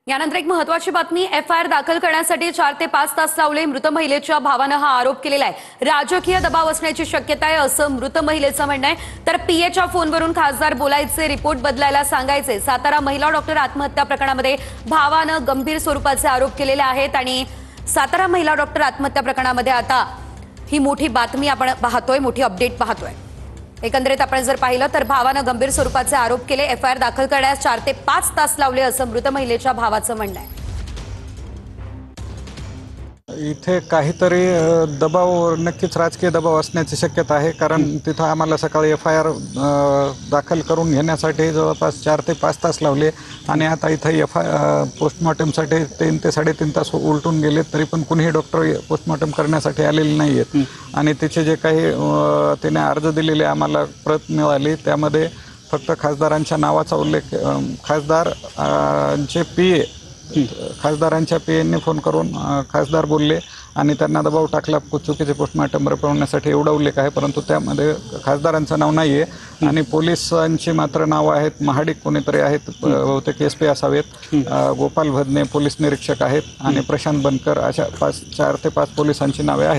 यानंतर एक महत्त्वाची बातमी, एफआयआर दाखल करण्यासाठी 4 ते 5 तास लावले। मृत महिलेच्या भावानं हा आरोप केलेला आहे। राजकीय दबाव असण्याची शक्यता आहे असं मृत महिलेचं म्हणणं आहे। तर पीएच्या फोनवरून खासदार बोलायचे, रिपोर्ट बदलायला सांगायचे। सातारा महिला डॉक्टर आत्महत्या प्रकरणामध्ये भावानं गंभीर स्वरूपाचे आरोप केलेले आहेत आणि सातारा महिला डॉक्टर आत्महत्या प्रकरणामध्ये आता ही मोठी बातमी आपण पाहतोय, मोठी अपडेट पाहतोय। एकंदरीत आपण जर पाहिलं तर भावानं गंभीर स्वरूपाचे आरोप केले। एफआयआर दाखल करण्यास 4 ते 5 तास लावले असं मृत महिलेच्या भावाचं म्हणणं आहे। इथे काहीतरी दबाव, नक्कीच राजकीय दबाव असण्याची शक्यता आहे। कारण तिथं आम्हाला सकाळी एफआयआर दाखल करून घेण्यासाठी जवळपास 4 ते 5 तास लावले आणि आता इथं पोस्टमॉर्टमसाठी 3 ते 3.5 तास उलटून गेले, तरी पण कुणीही डॉक्टर पोस्टमॉर्टम करण्यासाठी आलेले नाही आहेत। आणि तिचे जे काही तिने अर्ज दिलेले आम्हाला प्रत मिळाली, त्यामध्ये फक्त खासदारांच्या नावाचा उल्लेख, खासदारांचे पीए, खासदारांच्या पीएने फोन करून खासदार बोलले आणि त्यांना दबाव टाकला चुकीचे पोस्टमॉर्टम रपवण्यासाठी, एवढा उल्लेख आहे। परंतु त्यामध्ये खासदारांचं नाव नाही आहे आणि पोलिसांची मात्र नावं आहेत। महाडिक कोणीतरी आहेत, बहुतेक SP असावेत, गोपाल भदने पोलीस निरीक्षक आहेत आणि प्रशांत बनकर, अशा 4 ते 5 पोलिसांची नावे आहेत।